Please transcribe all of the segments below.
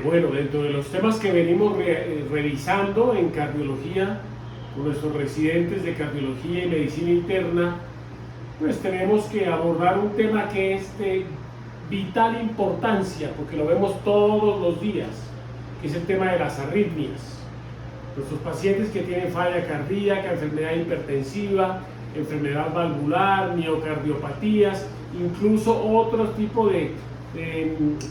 Bueno, dentro de los temas que venimos revisando en cardiología, con nuestros residentes de cardiología y medicina interna, pues tenemos que abordar un tema que es de vital importancia, porque lo vemos todos los días, que es el tema de las arritmias. Nuestros pacientes que tienen falla cardíaca, enfermedad hipertensiva, enfermedad valvular, miocardiopatías, incluso otro tipo de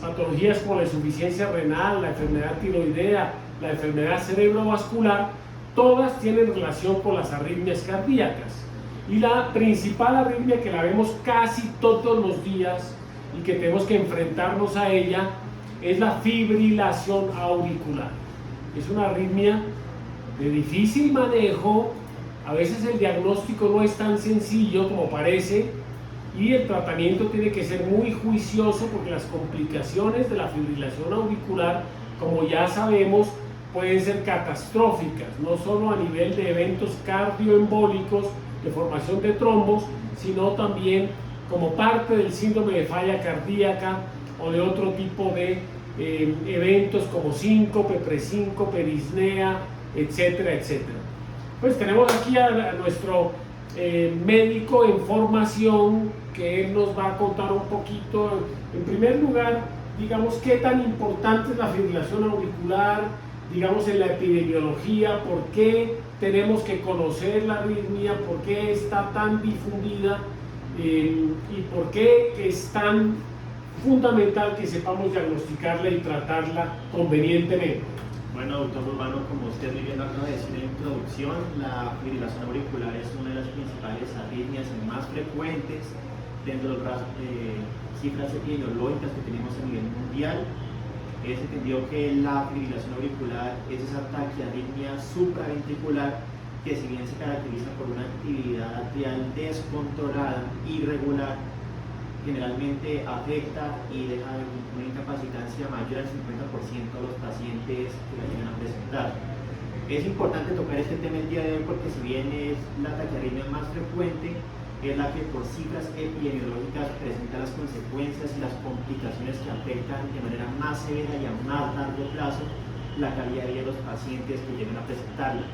patologías como la insuficiencia renal, la enfermedad tiroidea, la enfermedad cerebrovascular, todas tienen relación con las arritmias cardíacas. Y la principal arritmia que la vemos casi todos los días y que tenemos que enfrentarnos a ella es la fibrilación auricular. Es una arritmia de difícil manejo, a veces el diagnóstico no es tan sencillo como parece y el tratamiento tiene que ser muy juicioso porque las complicaciones de la fibrilación auricular, como ya sabemos, pueden ser catastróficas, no solo a nivel de eventos cardioembólicos, de formación de trombos, sino también como parte del síndrome de falla cardíaca o de otro tipo de eventos como síncope, presíncope, disnea, etcétera, etcétera. Pues tenemos aquí a nuestro médico en formación, que él nos va a contar un poquito, en primer lugar, digamos, qué tan importante es la fibrilación auricular, digamos, en la epidemiología, por qué tenemos que conocer la arritmia, por qué está tan difundida y por qué es tan fundamental que sepamos diagnosticarla y tratarla convenientemente. Bueno, doctor Urbano, como usted muy bien lo acaba de decir en la introducción, la fibrilación auricular es una de las principales arritmias más frecuentes dentro de las cifras epidemiológicas que tenemos a nivel mundial. Es entendido que la fibrilación auricular es esa taquiarritmia supraventricular que, si bien se caracteriza por una actividad atrial descontrolada, irregular, generalmente afecta y deja una incapacitancia mayor al 50% de los pacientes que la llegan a presentar. Es importante tocar este tema el día de hoy porque, si bien es la taquiarritmia más frecuente, es la que por cifras epidemiológicas presenta las consecuencias y las complicaciones que afectan de manera más severa y a más largo plazo la calidad de vida de los pacientes que llegan a presentarla,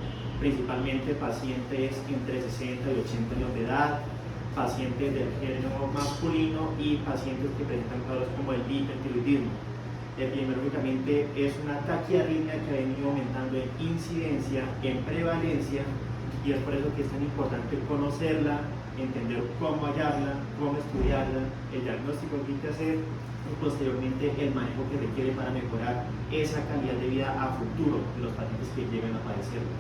principalmente pacientes entre 60 y 80 años de edad, pacientes del género masculino y pacientes que presentan cuadros como el hipertiroidismo. Epidemiológicamente es una taquiarritmia que ha venido aumentando en incidencia, en prevalencia, y es por eso que es tan importante conocerla, entender cómo hallarla, cómo estudiarla, el diagnóstico que hay que hacer y posteriormente el manejo que requiere para mejorar esa calidad de vida a futuro de los pacientes que llegan a padecerla.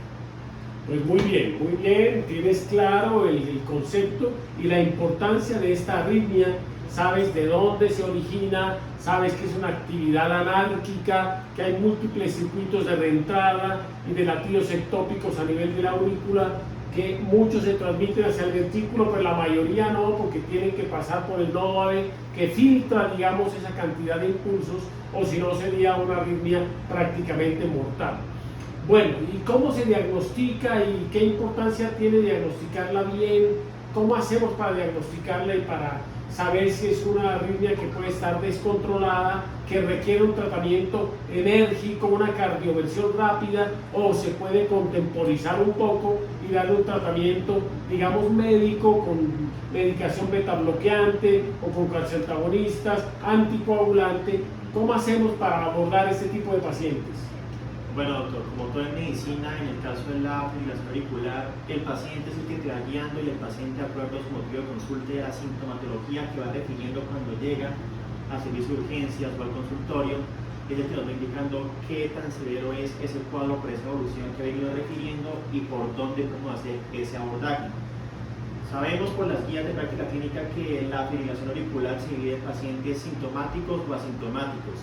Pues muy bien, tienes claro el concepto y la importancia de esta arritmia, sabes de dónde se origina, sabes que es una actividad anárquica, que hay múltiples circuitos de reentrada y de latidos ectópicos a nivel de la aurícula, que muchos se transmiten hacia el ventrículo, pero la mayoría no, porque tienen que pasar por el nodo AV, que filtra, digamos, esa cantidad de impulsos, o si no sería una arritmia prácticamente mortal. Bueno, ¿y cómo se diagnostica y qué importancia tiene diagnosticarla bien? ¿Cómo hacemos para diagnosticarla y para saber si es una arritmia que puede estar descontrolada, que requiere un tratamiento enérgico, una cardioversión rápida, o se puede contemporizar un poco y darle un tratamiento, digamos, médico, con medicación beta-bloqueante o con calcioantagonistas, anticoagulante? ¿Cómo hacemos para abordar este tipo de pacientes? Bueno, doctor, como todo en medicina, en el caso de la fibrilación auricular, el paciente es el que te va guiando y el paciente, de acuerdo a su motivo de consulta y a la sintomatología que va definiendo cuando llega a servicio de urgencias o al consultorio, es el que nos va indicando qué tan severo es ese cuadro por esa evolución que ha venido refiriendo y por dónde podemos hacer ese abordaje. Sabemos por las guías de práctica clínica que la fibrilación auricular se divide en pacientes sintomáticos o asintomáticos.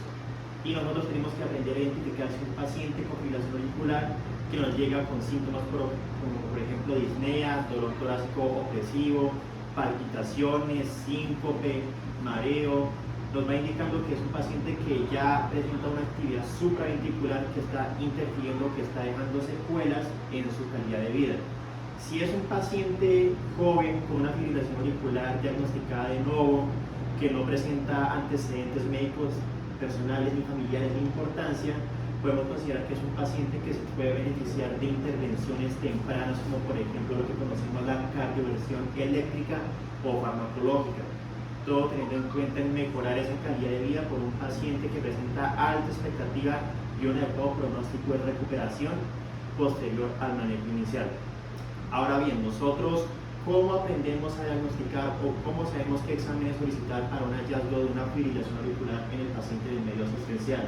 Y nosotros tenemos que aprender a identificar si un paciente con fibrilación auricular que nos llega con síntomas como por ejemplo disnea, dolor torácico opresivo, palpitaciones, síncope, mareo, nos va indicando que es un paciente que ya presenta una actividad supraventricular que está interfiriendo, que está dejando secuelas en su calidad de vida. Si es un paciente joven con una fibrilación auricular diagnosticada de nuevo, que no presenta antecedentes médicos personales ni familiares de importancia, podemos considerar que es un paciente que se puede beneficiar de intervenciones tempranas, como por ejemplo lo que conocemos la cardioversión eléctrica o farmacológica. Todo teniendo en cuenta en mejorar esa calidad de vida por un paciente que presenta alta expectativa y un adecuado pronóstico de recuperación posterior al manejo inicial. Ahora bien, nosotros, ¿cómo aprendemos a diagnosticar o cómo sabemos qué exámenes solicitar para un hallazgo de una fibrilación auricular en el paciente del medio asistencial?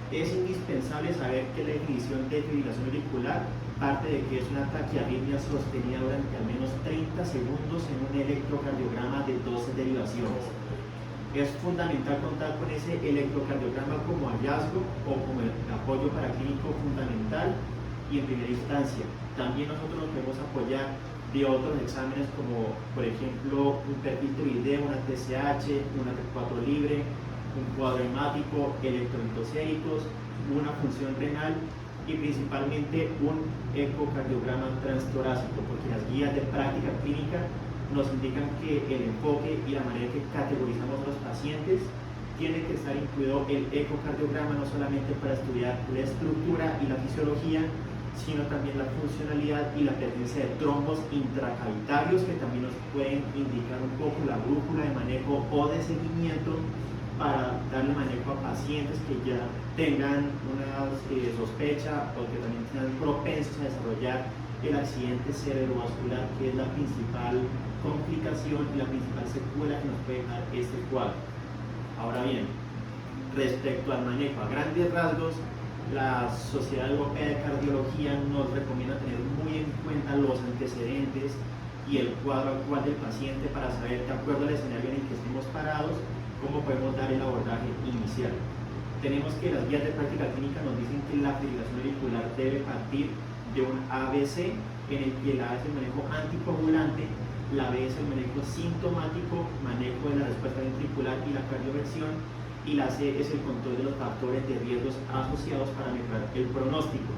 Es indispensable saber que la definición de fibrilación auricular parte de que es una taquiarritmia sostenida durante al menos 30 segundos en un electrocardiograma de 12 derivaciones. Es fundamental contar con ese electrocardiograma como hallazgo o como el apoyo paraclínico fundamental y en primera instancia. También nosotros nos podemos apoyar de otros exámenes como por ejemplo un perfil tiroideo, una TSH, una T4 libre, un cuadro hemático, electrolitos séricos, una función renal y principalmente un ecocardiograma transtorácico, porque las guías de práctica clínica nos indican que el enfoque y la manera en que categorizamos a los pacientes tiene que estar incluido el ecocardiograma no solamente para estudiar la estructura y la fisiología, sino también la funcionalidad y la presencia de trombos intracavitarios que también nos pueden indicar un poco la brújula de manejo o de seguimiento para darle manejo a pacientes que ya tengan una sospecha o que también sean propensos a desarrollar el accidente cerebrovascular, que es la principal complicación y la principal secuela que nos puede dar este cuadro. Ahora bien, respecto al manejo, a grandes rasgos, la Sociedad Europea de Cardiología nos recomienda tener muy en cuenta los antecedentes y el cuadro actual del paciente para saber, de acuerdo al escenario en el que estemos parados, cómo podemos dar el abordaje inicial. Tenemos que las guías de práctica clínica nos dicen que la fibrilación auricular debe partir de un ABC en el que la A es el manejo anticoagulante, la B es el manejo sintomático, manejo de la respuesta ventricular y la cardioversión, y la C es el control de los factores de riesgos asociados para mejorar el pronóstico.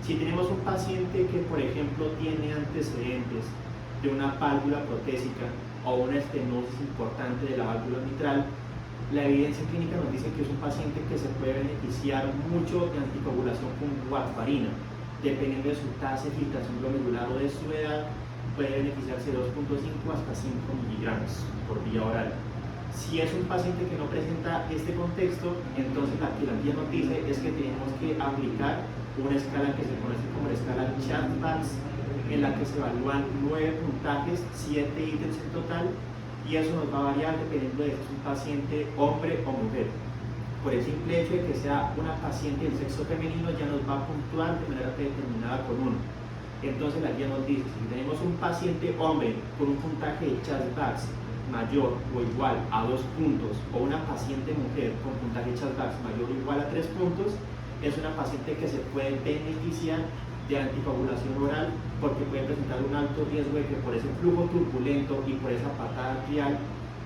Si tenemos un paciente que, por ejemplo, tiene antecedentes de una válvula protésica o una estenosis importante de la válvula mitral, la evidencia clínica nos dice que es un paciente que se puede beneficiar mucho de anticoagulación con warfarina. Dependiendo de su tasa de filtración glomerular o de su edad, puede beneficiarse de 2.5 hasta 5 miligramos por vía oral. Si es un paciente que no presenta este contexto, entonces la que la guía nos dice es que tenemos que aplicar una escala que se conoce como la escala Chart-Bax, en la que se evalúan 9 puntajes, 7 ítems en total, y eso nos va a variar dependiendo de si es un paciente hombre o mujer. Por el simple hecho de que sea una paciente del sexo femenino ya nos va a puntuar de manera predeterminada con 1. Entonces la guía nos dice, si tenemos un paciente hombre con un puntaje de Chart-Bax mayor o igual a 2 puntos, o una paciente mujer con puntaje Chart-Bax mayor o igual a 3 puntos, es una paciente que se puede beneficiar de anticoagulación oral porque puede presentar un alto riesgo de que por ese flujo turbulento y por esa patada atrial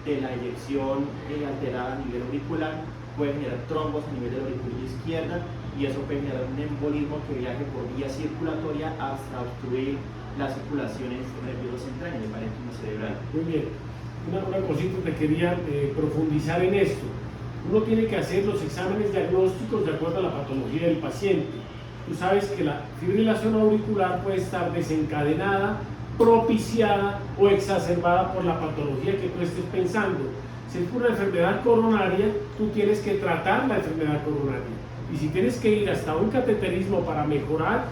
de la eyección alterada a nivel auricular puede generar trombos a nivel de la aurícula izquierda, y eso puede generar un embolismo que viaje por vía circulatoria hasta obstruir las circulaciones nerviosas centrales del parénquima cerebral. Muy bien. Una cosita que quería profundizar en esto. Uno tiene que hacer los exámenes diagnósticos de acuerdo a la patología del paciente. Tú sabes que la fibrilación auricular puede estar desencadenada, propiciada o exacerbada por la patología que tú estés pensando. Si es por una enfermedad coronaria, tú tienes que tratar la enfermedad coronaria. Y si tienes que ir hasta un cateterismo para mejorar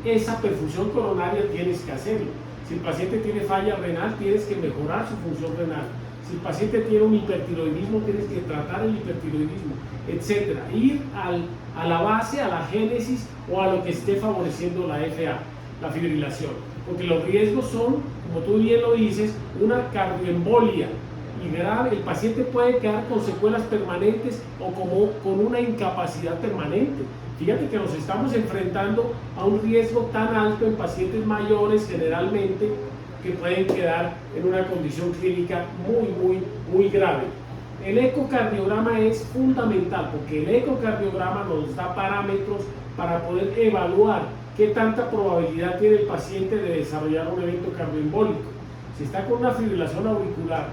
esa perfusión coronaria, tienes que hacerlo. Si el paciente tiene falla renal, tienes que mejorar su función renal. Si el paciente tiene un hipertiroidismo, tienes que tratar el hipertiroidismo, etc. Ir a la base, a la génesis o a lo que esté favoreciendo la FA, la fibrilación. Porque los riesgos son, como tú bien lo dices, una cardioembolia y grave. El paciente puede quedar con secuelas permanentes o como con una incapacidad permanente. Fíjate que nos estamos enfrentando a un riesgo tan alto en pacientes mayores generalmente, que pueden quedar en una condición clínica muy grave. El ecocardiograma es fundamental porque el ecocardiograma nos da parámetros para poder evaluar qué tanta probabilidad tiene el paciente de desarrollar un evento cardioembólico. Si está con una fibrilación auricular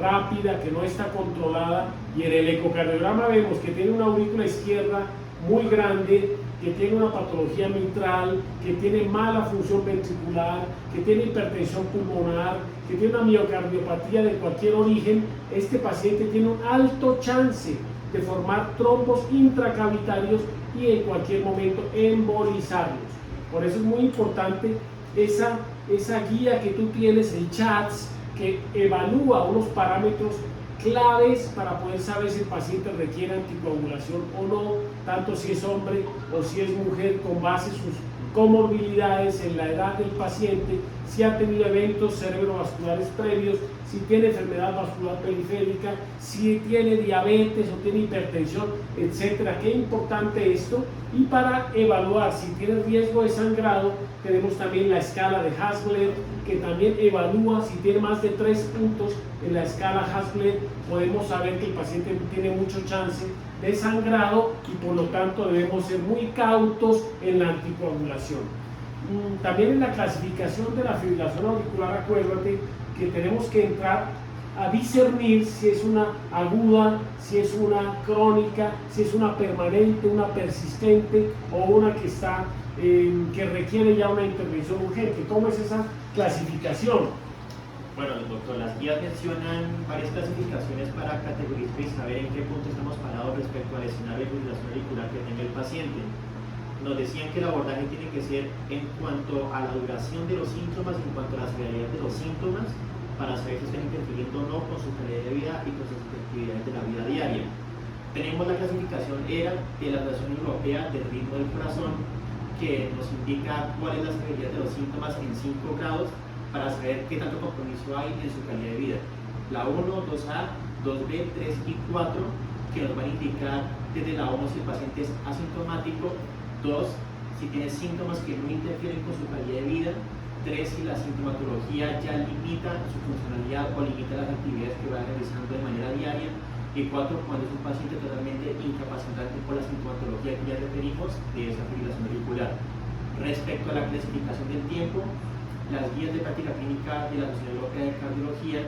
rápida, que no está controlada, y en el ecocardiograma vemos que tiene una aurícula izquierda muy grande, que tiene una patología mitral, que tiene mala función ventricular, que tiene hipertensión pulmonar, que tiene una miocardiopatía de cualquier origen, este paciente tiene un alto chance de formar trombos intracavitarios y en cualquier momento embolizarlos. Por eso es muy importante esa guía que tú tienes, el CHATS, que evalúa unos parámetros claves para poder saber si el paciente requiere anticoagulación o no, tanto si es hombre o si es mujer, con base en sus comorbilidades, en la edad del paciente, si ha tenido eventos cerebrovasculares previos, si tiene enfermedad vascular periférica, si tiene diabetes o tiene hipertensión, etcétera. Qué importante esto. Y para evaluar si tiene riesgo de sangrado, tenemos también la escala de Hasler, que también evalúa si tiene más de 3 puntos en la escala Hasler. Podemos saber que el paciente tiene mucho chance de sangrado y por lo tanto debemos ser muy cautos en la anticoagulación. También en la clasificación de la fibrilación auricular, acuérdate que tenemos que entrar a discernir si es una aguda, si es una crónica, si es una permanente, una persistente o una que está que requiere ya una intervención urgente. ¿Cómo es esa clasificación? Bueno, doctor, las guías mencionan varias clasificaciones para categorizar y saber en qué punto estamos parados respecto al escenario de fibrilación auricular que tenga el paciente. Nos decían que el abordaje tiene que ser en cuanto a la duración de los síntomas, en cuanto a la severidad de los síntomas, para saber si están interfiriendo o no con su calidad de vida y con sus actividades de la vida diaria. Tenemos la clasificación ERA de la Asociación Europea del Ritmo del Corazón, que nos indica cuál es la severidad de los síntomas en 5 grados para saber qué tanto compromiso hay en su calidad de vida. La 1, 2A, 2B, 3 y 4, que nos van a indicar desde la 1 si el paciente es asintomático, 2 si tiene síntomas que no interfieren con su calidad de vida, 3 si la sintomatología ya limita su funcionalidad o limita las actividades que va realizando de manera diaria, y 4 cuando es un paciente totalmente incapacitante por la sintomatología que ya referimos de esa fibrilación auricular. Respecto a la clasificación del tiempo, las guías de práctica clínica de la Sociedad Europea de Cardiología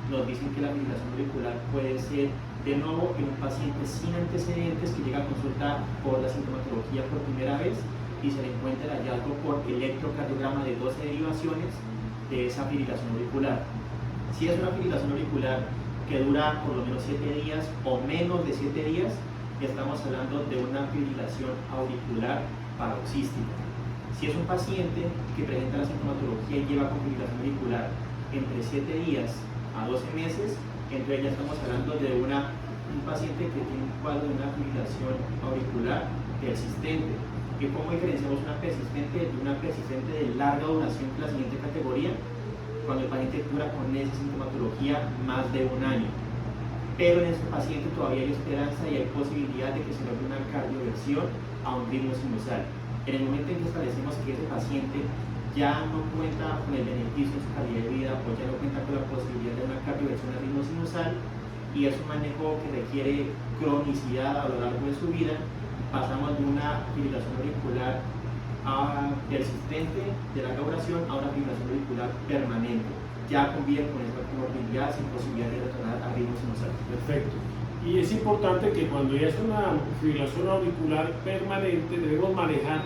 nos dicen que la fibrilación auricular puede ser de nuevo en un paciente sin antecedentes que llega a consultar por la sintomatología por primera vez y se le encuentra el hallazgo por electrocardiograma de 12 derivaciones de esa fibrilación auricular. Si es una fibrilación auricular que dura por lo menos 7 días o menos de 7 días, estamos hablando de una fibrilación auricular paroxística. Si es un paciente que presenta la sintomatología y lleva con fibrilación auricular entre 7 días a 12 meses, entonces ya estamos hablando de un paciente que tiene un cuadro de una fibrilación auricular persistente. ¿Y cómo diferenciamos una persistente de una persistente de larga duración en la siguiente categoría? Cuando el paciente dura con esa sintomatología más de 1 año. Pero en este paciente todavía hay esperanza y hay posibilidad de que se logre una cardioversión a un ritmo sinusal. En el momento en que establecemos que ese paciente ya no cuenta con el beneficio de su calidad de vida o ya no cuenta con la posibilidad de una cardioversión a ritmo sinusal y es un manejo que requiere cronicidad a lo largo de su vida, pasamos de una fibrilación auricular persistente de larga duración a una fibrilación auricular permanente, ya convive con esta comorbilidad sin posibilidad de retornar a ritmo sinusal. Perfecto. Y es importante que cuando ya es una fibrilación auricular permanente debemos manejar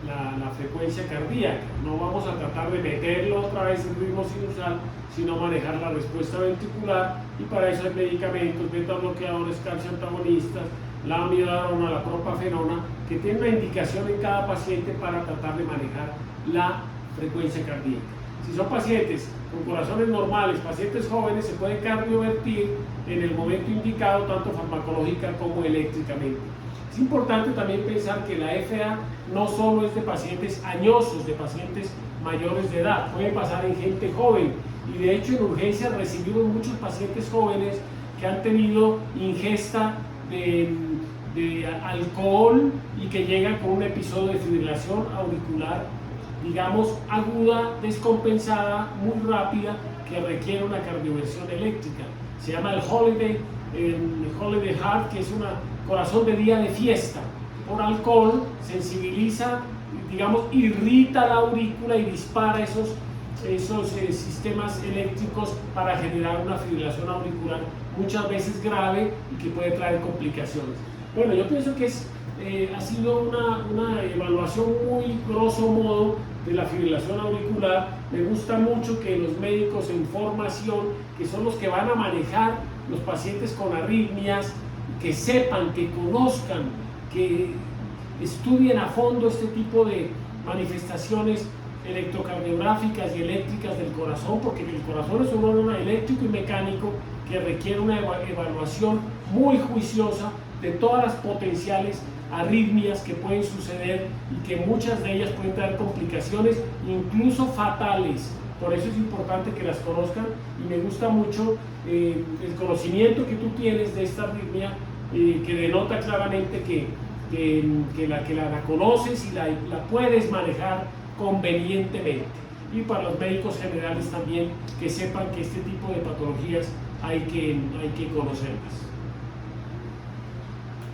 la frecuencia cardíaca. No vamos a tratar de meterlo otra vez en ritmo sinusal, sino manejar la respuesta ventricular, y para eso hay medicamentos, beta bloqueadores, calcio antagonistas, la amiodarona, la propafenona, que tienen una indicación en cada paciente para tratar de manejar la frecuencia cardíaca. Si son pacientes con corazones normales, pacientes jóvenes, se puede cardiovertir en el momento indicado, tanto farmacológica como eléctricamente. Es importante también pensar que la FA no solo es de pacientes añosos, de pacientes mayores de edad, puede pasar en gente joven, y de hecho en urgencias recibimos muchos pacientes jóvenes que han tenido ingesta de alcohol y que llegan con un episodio de fibrilación auricular, digamos, aguda, descompensada, muy rápida, que requiere una cardioversión eléctrica. Se llama el Holiday Heart, que es un corazón de día de fiesta. Por alcohol sensibiliza, digamos, irrita la aurícula y dispara esos sistemas eléctricos para generar una fibrilación auricular muchas veces grave y que puede traer complicaciones. Bueno, yo pienso que ha sido una evaluación muy grosso modo de la fibrilación auricular. Me gusta mucho que los médicos en formación, que son los que van a manejar los pacientes con arritmias, que sepan, que conozcan, que estudien a fondo este tipo de manifestaciones electrocardiográficas y eléctricas del corazón, porque el corazón es un órgano eléctrico y mecánico que requiere una evaluación muy juiciosa de todas las potenciales arritmias que pueden suceder y que muchas de ellas pueden traer complicaciones, incluso fatales. Por eso es importante que las conozcan, y me gusta mucho el conocimiento que tú tienes de esta arritmia, que denota claramente que la conoces y la puedes manejar convenientemente. Y para los médicos generales también, que sepan que este tipo de patologías hay que conocerlas.